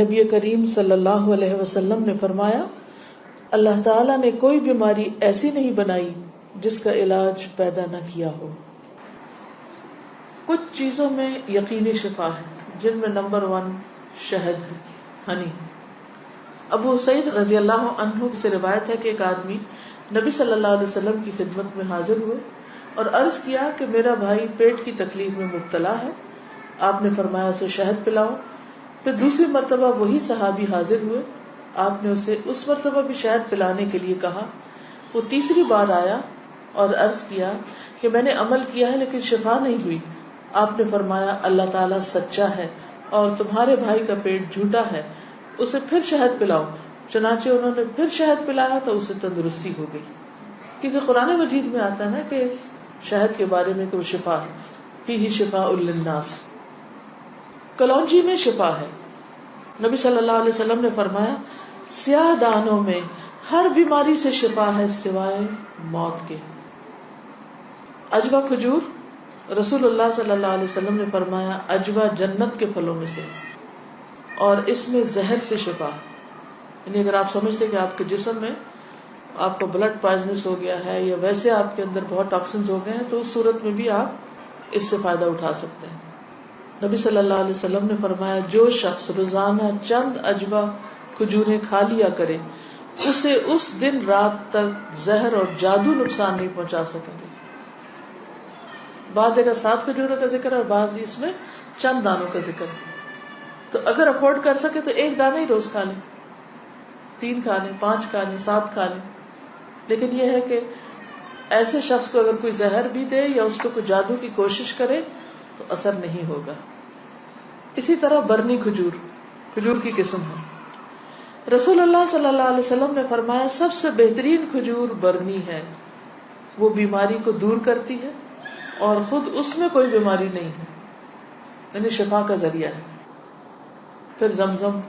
نبی کریم صلی اللہ علیہ وسلم نے فرمایا اللہ تعالیٰ نے کوئی بیماری ایسی نہیں بنائی جس کا علاج پیدا نہ کیا ہو۔ کچھ چیزوں میں یقینی شفا ہے جن میں نمبر 1 شہد ہے، ہنی۔ ابو سعید رضی اللہ عنہ سے روایت ہے کہ ایک آدمی نبی صلی اللہ علیہ وسلم کی خدمت میں حاضر ہوئے اور عرض کیا کہ میرا بھائی پیٹ کی تکلیف میں مبتلا ہے، آپ نے فرمایا اسے شہد پلاؤ۔ پھر دوسری مرتبہ وہی صحابی حاضر ہوئے، آپ نے اسے اس مرتبہ بھی شہد پلانے کے لیے کہا۔ وہ تیسری بار آیا اور عرض کیا کہ میں نے عمل کیا ہے لیکن شفا نہیں ہوئی، آپ نے فرمایا اللہ تعالیٰ سچا ہے اور تمہارے بھائی کا پیٹ جھوٹا ہے، اسے پھر شہد پلاؤ۔ چنانچہ انہوں نے پھر شہد پلایا تو اسے تندرستی ہو گئی، کیونکہ قرآن مجید میں آتا ہے نا کہ شہد کے بارے میں کہ وہ شفا ہے، فیہ شفاء للناس۔ کلونجی میں شفا ہے، نبی صلی اللہ علیہ وسلم نے فرمایا سیاہ دانوں میں ہر بیماری سے شفا ہے سوائے موت کے۔ عجوہ کھجور، رسول اللہ صلی اللہ علیہ وسلم نے فرمایا عجوہ جنت کے پھلوں میں سے اور اس میں زہر سے شفا، یعنی اگر آپ سمجھتے کہ آپ کے جسم میں آپ کو بلڈ پوائزنس ہو گیا ہے یا ویسے آپ کے اندر بہت ٹاکسنز ہو گئے ہیں تو اس صورت میں بھی آپ اس سے فائدہ اٹھا سکتے ہیں۔ نبی صلی اللہ علیہ وسلم نے فرمایا جو شخص روزانہ چند عجوہ کھجوریں کھا لیا کرے اسے اس دن رات تک زہر اور جادو نقصان نہیں پہنچا سکیں گے۔ بعض جگہ 7 کھجوروں کا ذکر ہے اور بعض اس میں چند دانوں کا ذکر ہے، تو اگر افورڈ کر سکے تو ایک دانہ ہی روز کھا لیں، 3 کھا لیں، 5 کھا لیں، 7 کھا لیں۔ لیکن یہ ہے کہ ایسے شخص کو اگر کوئی زہر بھی دے یا اس کو کوئی جادو کی کوشش کرے تو اثر نہیں ہوگا۔ اسی طرح برنی کھجور کی قسم ہے، رسول اللہ صلی اللہ علیہ وسلم نے فرمایا سب سے بہترین کھجور برنی ہے، وہ بیماری کو دور کرتی ہے اور خود اس میں کوئی بیماری نہیں ہے، یعنی شفا کا ذریعہ ہے۔ پھر زمزم،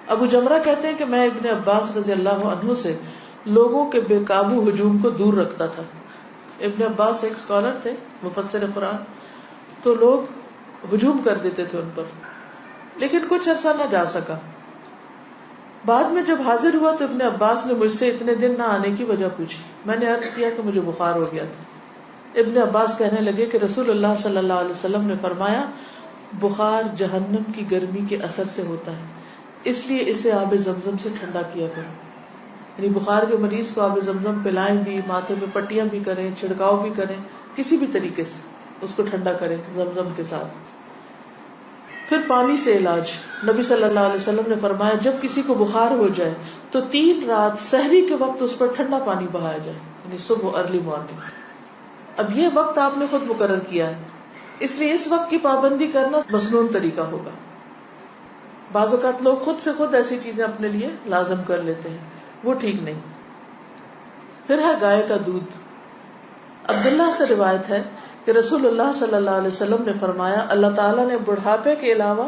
ابو جمرہ کہتے ہیں کہ میں ابن عباس رضی اللہ عنہ سے لوگوں کے بے قابو ہجوم کو دور رکھتا تھا۔ ابن عباس ایک اسکالر تھے، مفسر قرآن، تو لوگ ہجوم کر دیتے تھے ان پر، لیکن کچھ عرصہ نہ جا سکا۔ بعد میں جب حاضر ہوا تو ابن عباس نے مجھ سے اتنے دن نہ آنے کی وجہ پوچھی، میں نے عرض کیا کہ مجھے بخار ہو گیا تھا۔ ابن عباس کہنے لگے کہ رسول اللہ صلی اللہ علیہ وسلم نے فرمایا بخار جہنم کی گرمی کے اثر سے ہوتا ہے، اس لیے اسے آب زمزم سے ٹھنڈا کیا کرو۔ یعنی بخار کے مریض کو آب زمزم پلائیں بھی، ماتھے پہ پٹیاں بھی کریں، چھڑکاؤ بھی کریں، کسی بھی طریقے سے اس کو ٹھنڈا کریں زمزم کے ساتھ۔ پھر پانی سے علاج، نبی صلی اللہ علیہ وسلم نے فرمایا جب کسی کو بخار ہو جائے تو 3 رات سحری کے وقت اس پر ٹھنڈا پانی بہایا جائے، یعنی صبح ارلی مارننگ۔ اب یہ وقت آپ نے خود مقرر کیا ہے، اس لیے اس وقت کی پابندی کرنا مسنون طریقہ ہوگا۔ بعض اوقات لوگ خود سے خود ایسی چیزیں اپنے لیے لازم کر لیتے ہیں، وہ ٹھیک نہیں۔ پھر ہے گائے کا دودھ، عبداللہ سے روایت ہے کہ رسول اللہ صلی اللہ علیہ وسلم نے فرمایا اللہ تعالیٰ نے بڑھاپے کے علاوہ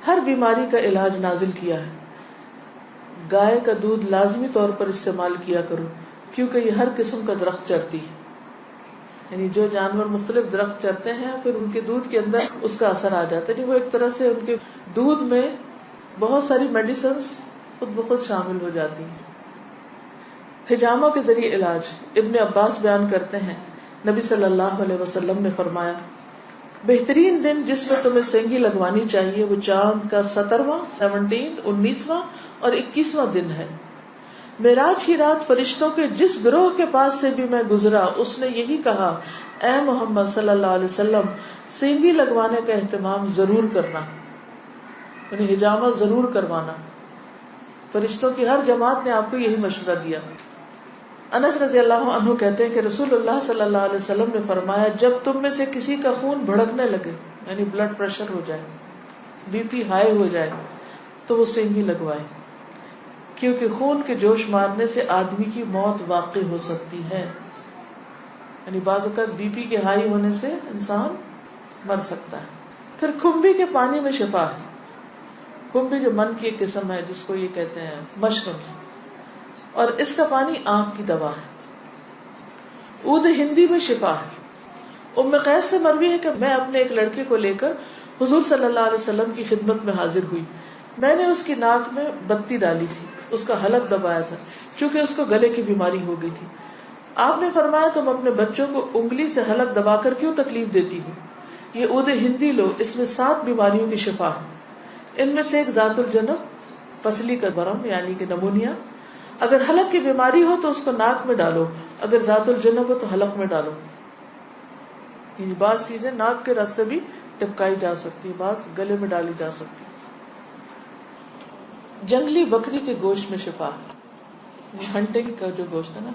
ہر بیماری کا علاج نازل کیا ہے، گائے کا دودھ لازمی طور پر استعمال کیا کرو کیونکہ یہ ہر قسم کا درخت چرتی ہے، یعنی جو جانور مختلف درخت چرتے ہیں پھر ان کے دودھ کے اندر اس کا اثر آ جاتا ہے، یعنی وہ ایک طرح سے ان کے دودھ میں بہت ساری میڈیسنز خود بخود شامل ہو جاتی ہیں۔ حجامہ کے ذریعے علاج، ابن عباس بیان کرتے ہیں نبی صلی اللہ علیہ وسلم نے فرمایا بہترین دن جس میں تمہیں سینگی لگوانی چاہیے وہ چاند کا 17واں، 19واں اور 21واں دن ہے۔ معراج کی رات فرشتوں کے جس گروہ کے پاس سے بھی میں گزرا اس نے یہی کہا اے محمد صلی اللہ علیہ وسلم سینگی لگوانے کا اہتمام ضرور کرنا، یعنی حجامہ ضرور کروانا۔ فرشتوں کی ہر جماعت نے آپ کو یہی مشورہ دیا۔ انس رضی اللہ عنہ کہتے ہیں کہ رسول اللہ صلی اللہ علیہ وسلم نے فرمایا جب تم میں سے کسی کا خون بھڑکنے لگے، یعنی بلڈ پریشر ہو جائے، بی پی ہائی ہو جائے، تو وہ سینگی لگوائے، کیونکہ خون کے جوش مارنے سے آدمی کی موت واقع ہو سکتی ہے، یعنی بعض اوقات بی پی کے ہائی ہونے سے انسان مر سکتا ہے۔ پھر کھمبی کے پانی میں شفا ہے، کھمبی جو من کی ایک قسم ہے جس کو یہ کہتے ہیں مشروم، اور اس کا پانی آنکھ کی دوا ہے۔ عود ہندی میں شفا ہے، ام قیس سے مروی ہے کہ میں اپنے ایک لڑکے کو لے کر حضور صلی اللہ علیہ وسلم کی خدمت میں حاضر ہوئی، میں نے اس کی ناک میں بتی ڈالی تھی، اس کا حلق دبایا تھا، چونکہ اس کو گلے کی بیماری ہو گئی تھی. آپ نے فرمایا تم اپنے بچوں کو انگلی سے حلق دبا کر کیوں تکلیف دیتی ہو؟ یہ عود ہندی لو، اس میں 7 بیماریوں کی شفا ہے. ان میں سے ایک ذات الجنب، پسلی کا برم یعنی کہ نمونیا. اگر حلق کی بیماری ہو تو اس کو ناک میں ڈالو، اگر ذات الجنب ہو تو حلق میں ڈالو. یعنی بعض چیزیں ناک کے راستے بھی ٹپکائی جا سکتی، بعض گلے میں ڈالی جا سکتی. جنگلی بکری کے گوشت میں شفا، ہنٹنگ کا جو گوشت ہے نا.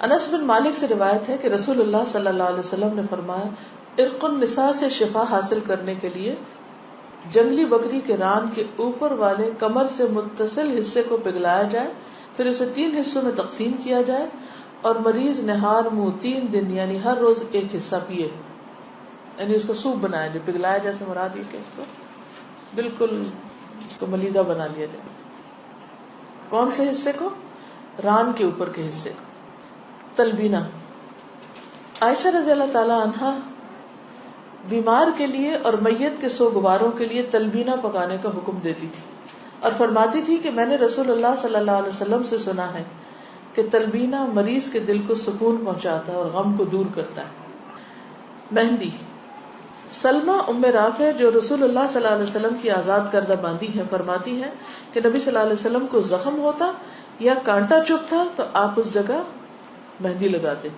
انس بن مالک سے روایت ہے کہ رسول اللہ صلی اللہ علیہ وسلم نے فرمایا ارق النساء سے شفا حاصل کرنے کے لیے جنگلی بکری کے ران کے اوپر والے کمر سے متصل حصے کو پگھلایا جائے، پھر اسے 3 حصوں میں تقسیم کیا جائے اور مریض نہار منہ 3 دن یعنی ہر روز ایک حصہ پیے. یعنی اس کو سوپ بنایا جائے، پگھلایا جیسے مراد یہ کہ اس کو بالکل اس کو ملیدہ بنا لیا جائے. کون سے حصے کو؟ ران کے اوپر کے حصے کو. تلبینہ. عائشہ رضی اللہ تعالی عنہا بیمار کے لیے اور میت کے سوگواروں کے لیے تلبینہ پکانے کا حکم دیتی تھی اور فرماتی تھی کہ میں نے رسول اللہ صلی اللہ علیہ وسلم سے سنا ہے کہ تلبینہ مریض کے دل کو سکون پہنچاتا ہے اور غم کو دور کرتا ہے. مہندی. سلمہ ام رافع جو رسول اللہ صلی اللہ علیہ وسلم کی آزاد کردہ باندی ہیں فرماتی ہیں کہ نبی صلی اللہ علیہ وسلم کو زخم ہوتا یا کانٹا چبھتا تو آپ اس جگہ مہندی لگاتے.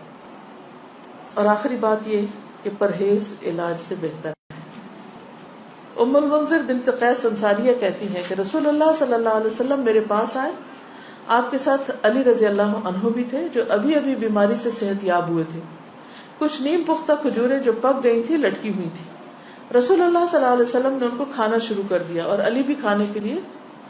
اور آخری بات یہ کہ پرہیز علاج سے بہتر ہے. ام المنذر بنت قیس انصاریہ کہتی ہیں کہ رسول اللہ صلی اللہ علیہ وسلم میرے پاس آئے، آپ کے ساتھ علی رضی اللہ عنہ بھی تھے جو ابھی ابھی بیماری سے صحت یاب ہوئے تھے. کچھ نیم پختہ کھجوریں جو پک گئی تھی لٹکی ہوئی تھی. رسول اللہ صلی اللہ علیہ وسلم نے ان کو کھانا شروع کر دیا اور علی بھی کھانے کے لیے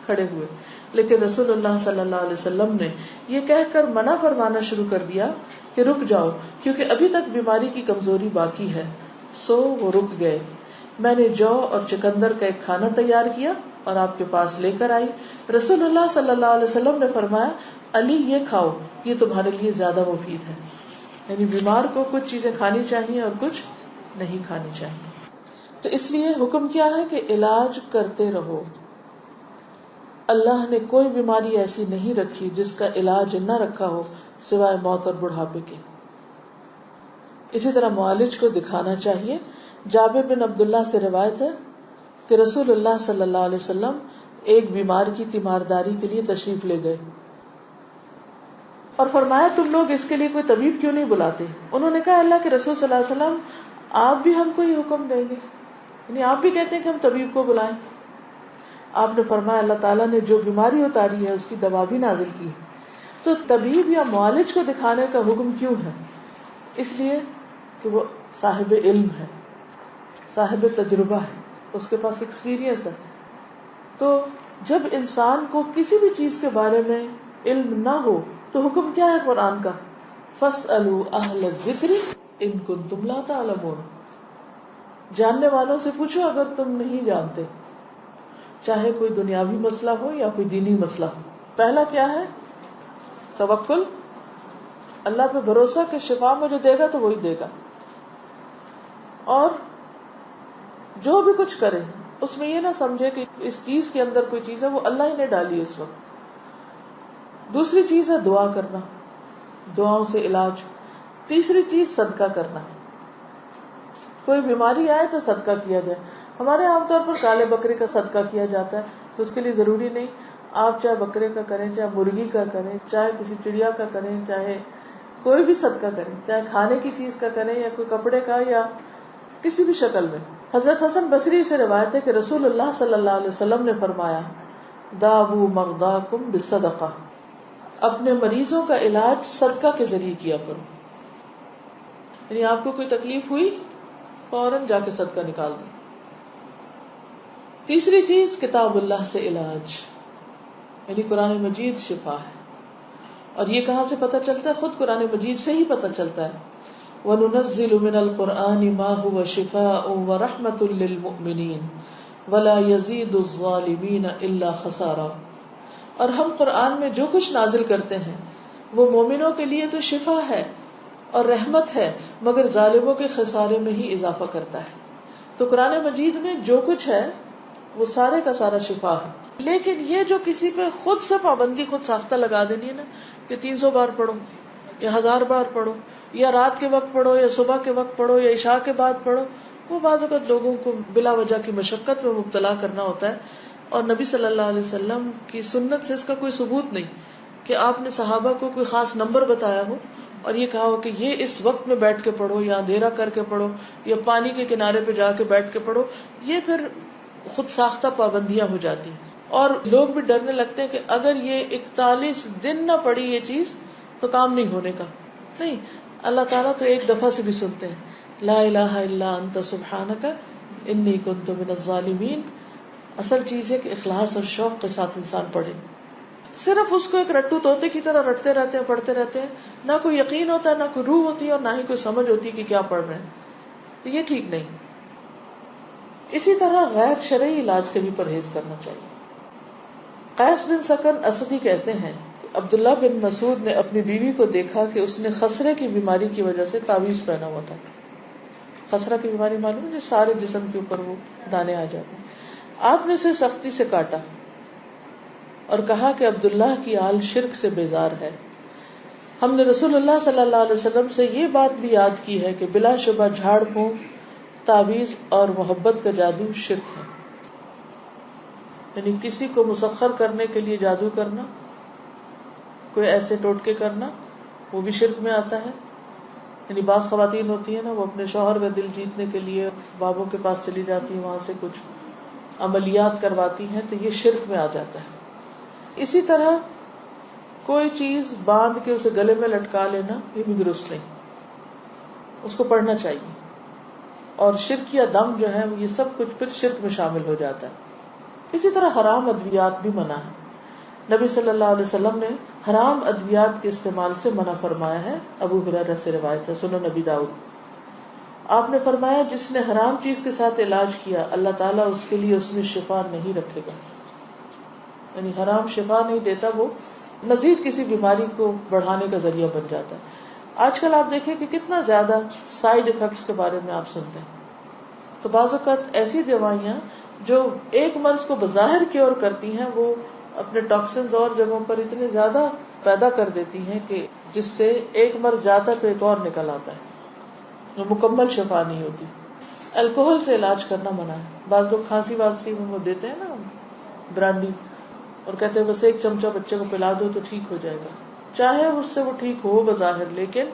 کھڑے ہوئے، لیکن رسول اللہ صلی اللہ علیہ وسلم نے یہ کہہ کر منع فرمانا شروع کر دیا کہ رک جاؤ کیونکہ ابھی تک بیماری کی کمزوری باقی ہے. سو وہ رک گئے. میں نے جو اور چکندر کا ایک کھانا تیار کیا اور آپ کے پاس لے کر آئی. رسول اللہ صلی اللہ علیہ وسلم نے فرمایا علی یہ کھاؤ، یہ تمہارے لیے زیادہ مفید ہے. یعنی بیمار کو کچھ چیزیں کھانی چاہیے اور کچھ نہیں کھانی چاہیے. تو اس لیے حکم کیا ہے کہ علاج کرتے رہو. اللہ نے کوئی بیماری ایسی نہیں رکھی جس کا علاج نہ رکھا ہو سوائے موت اور بڑھاپے کے. اسی طرح معالج کو دکھانا چاہیے. جابر بن عبداللہ سے روایت ہے کہ رسول اللہ صلی اللہ علیہ وسلم ایک بیمار کی تیمارداری کے لیے تشریف لے گئے اور فرمایا تم لوگ اس کے لیے کوئی طبیب کیوں نہیں بلاتے؟ انہوں نے کہا اللہ کے رسول صلی اللہ علیہ وسلم آپ بھی ہم کو یہ حکم دیں گے، یعنی آپ بھی کہتے ہیں کہ ہم طبیب کو بلائیں. آپ نے فرمایا اللہ تعالیٰ نے جو بیماری اتاری ہے اس کی دوا بھی نازل کی ہے. تو طبیب یا معالج کو دکھانے کا حکم کیوں ہے؟ اس لیے کہ وہ صاحب علم ہے، صاحب تجربہ ہے، اس کے پاس ایکسپیرینس ہے. تو جب انسان کو کسی بھی چیز کے بارے میں علم نہ ہو تو حکم کیا ہے قرآن کا؟ فَاسْأَلُوا أَهْلَ الذِّكْرِ إِن كُنتُمْ لَا تَعْلَمُونَ. جاننے والوں سے پوچھو اگر تم نہیں جانتے، چاہے کوئی دنیاوی مسئلہ ہو یا کوئی دینی مسئلہ ہو. پہلا کیا ہے؟ توکل، اللہ پہ بھروسہ کہ شفا مجھے دے گا تو وہی دے گا. اور جو بھی کچھ کرے اس میں یہ نہ سمجھے کہ اس چیز کے اندر کوئی چیز ہے وہ اللہ ہی نے ڈالی اس وقت. دوسری چیز ہے دعا کرنا، دعاؤں سے علاج. تیسری چیز صدقہ کرنا. کوئی بیماری آئے تو صدقہ کیا جائے. ہمارے عام طور پر کالے بکرے کا صدقہ کیا جاتا ہے، تو اس کے لیے ضروری نہیں آپ چاہے بکرے کا کریں، چاہے مرغی کا کریں، چاہے کسی چڑیا کا کریں، چاہے کوئی بھی صدقہ کریں، چاہے کھانے کی چیز کا کریں یا کوئی کپڑے کا یا کسی بھی شکل میں. حضرت حسن بصری سے روایت ہے کہ رسول اللہ صلی اللہ علیہ وسلم نے فرمایا داؤ مغداکم بالصدقہ، اپنے مریضوں کا علاج صدقہ کے ذریعے کیا کرو. یعنی آپ کو کوئی تکلیف ہوئی فوراً جا کے صدقہ نکال دیں. تیسری چیز کتاب اللہ سے علاج، یعنی قرآن مجید شفا ہے. اور یہ کہاں سے پتہ چلتا ہے؟ خود قرآن مجید سے ہی پتہ چلتا ہے. وَنُنَزِّلُ مِنَ الْقُرْآنِ مَا هُوَ شِفَاءٌ وَرَحْمَةٌ لِّلْمُؤْمِنِينَ وَلَا يَزِيدُ الظَّالِمِينَ إِلَّا خَسَارًا. اور ہم قرآن میں جو کچھ نازل کرتے ہیں وہ مومنوں کے لیے تو شفا ہے اور رحمت ہے، مگر ظالموں کے خسارے میں ہی اضافہ کرتا ہے. تو قرآن مجید میں جو کچھ ہے وہ سارے کا سارا شفا ہے. لیکن یہ جو کسی پہ خود سے پابندی خود ساختہ لگا دینی ہے نا کہ 300 بار پڑھو یا 1000 بار پڑھو یا رات کے وقت پڑھو یا صبح کے وقت پڑھو یا عشاء کے بعد پڑھو، وہ بعض اوقات لوگوں کو بلا وجہ کی مشقت میں مبتلا کرنا ہوتا ہے. اور نبی صلی اللہ علیہ وسلم کی سنت سے اس کا کوئی ثبوت نہیں کہ آپ نے صحابہ کو کوئی خاص نمبر بتایا ہو اور یہ کہا ہو کہ یہ اس وقت میں بیٹھ کے پڑھو یا اندھیرا کر کے پڑھو یا پانی کے کنارے پہ جا کے بیٹھ کے پڑھو. یہ پھر خود ساختہ پابندیاں ہو جاتی اور لوگ بھی ڈرنے لگتے ہیں کہ اگر یہ 41 دن نہ پڑی یہ چیز تو کام نہیں ہونے کا. نہیں، اللہ تعالیٰ تو ایک دفعہ سے بھی سنتے ہیں. لا الہ الا انت سبحانک انی کنت من الظالمین. اصل چیز ہے کہ اخلاص اور شوق کے ساتھ انسان پڑھے. صرف اس کو ایک رٹو طوطے کی طرح رٹتے رہتے ہیں، پڑھتے رہتے ہیں، نہ کوئی یقین ہوتا ہے، نہ کوئی روح ہوتی ہے اور نہ ہی کوئی سمجھ ہوتی ہے کہ کیا پڑھ رہے ہیں. تو یہ ٹھیک نہیں. اسی طرح غیر شرعی علاج سے بھی پرہیز کرنا چاہیے. قیس بن سکن اسدی کہتے ہیں کہ عبداللہ بن مسعود نے اپنی بیوی کو دیکھا کہ اس نے خسرے کی بیماری کی وجہ سے تعویذ پہنا ہوا تھا. خسرہ کی بیماری معلوم ہے، جو سارے جسم کے اوپر وہ دانے آ جاتے ہیں. آپ نے اسے سختی سے کاٹا اور کہا کہ عبداللہ کی آل شرک سے بیزار ہے. ہم نے رسول اللہ صلی اللہ علیہ وسلم سے یہ بات بھی یاد کی ہے کہ بلا شبہ جھاڑ پھونک، تعویذ اور محبت کا جادو شرک ہے. یعنی کسی کو مسخر کرنے کے لیے جادو کرنا، کوئی ایسے ٹوٹکے کرنا، وہ بھی شرک میں آتا ہے. یعنی بعض خواتین ہوتی ہیں نا، وہ اپنے شوہر کا دل جیتنے کے لیے بابوں کے پاس چلی جاتی ہیں، وہاں سے کچھ عملیات کرواتی ہیں، تو یہ شرک میں آ جاتا ہے. اسی طرح کوئی چیز باندھ کے اسے گلے میں لٹکا لینا، یہ بھی درست نہیں. اس کو پڑھنا چاہیے. اور شرک یا دم جو ہے یہ سب کچھ پھر شرک میں شامل ہو جاتا ہے. اسی طرح حرام ادویات بھی منع ہے. نبی صلی اللہ علیہ وسلم نے حرام ادویات کے استعمال سے منع فرمایا ہے. ابو ہریرہ سے روایت ہے، سنن نبی داؤد. آپ نے فرمایا جس نے حرام چیز کے ساتھ علاج کیا اللہ تعالیٰ اس کے لیے اس میں شفا نہیں رکھے گا. یعنی حرام شفا نہیں دیتا، وہ مزید کسی بیماری کو بڑھانے کا ذریعہ بن جاتا ہے. آج کل آپ دیکھیں کہ کتنا زیادہ سائیڈ ایفیکٹس کے بارے میں آپ سنتے ہیں. تو بعض اوقات ایسی دوائیاں جو ایک مرض کو بظاہر کیور کرتی ہیں، وہ اپنے ٹاکسنز اور جگہوں پر اتنے زیادہ پیدا کر دیتی ہیں کہ جس سے ایک مرض جاتا ہے تو ایک اور نکل آتا ہے، وہ مکمل شفا نہیں ہوتی. الکوہل سے علاج کرنا منع ہے. بعض لوگ کھانسی وانسی میں وہ دیتے ہیں نا برانڈی، اور کہتے ہیں بس ایک چمچہ بچے کو پلا دو تو ٹھیک ہو جائے گا. چاہے اس سے وہ ٹھیک ہو بظاہر، لیکن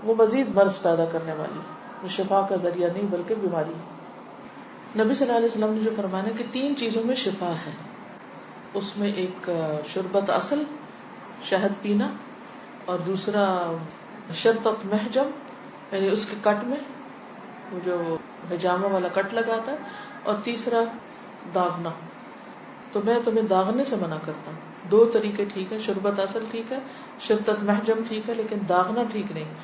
وہ مزید مرض پیدا کرنے والی، وہ شفا کا ذریعہ نہیں بلکہ بیماری. نبی صلی اللہ علیہ وسلم نے جو فرمایا کہ 3 چیزوں میں شفا ہے، اس میں ایک شربت اصل، شہد پینا، اور دوسرا شرطت محجم، یعنی اس کے کٹ میں وہ جو حجامہ والا کٹ لگاتا ہے، اور تیسرا داغنا. تو میں تمہیں داغنے سے منع کرتا ہوں. 2 طریقے ٹھیک ہے، شربت اصل ٹھیک ہے، شرطت محجم ٹھیک ہے، لیکن داغنا ٹھیک نہیں.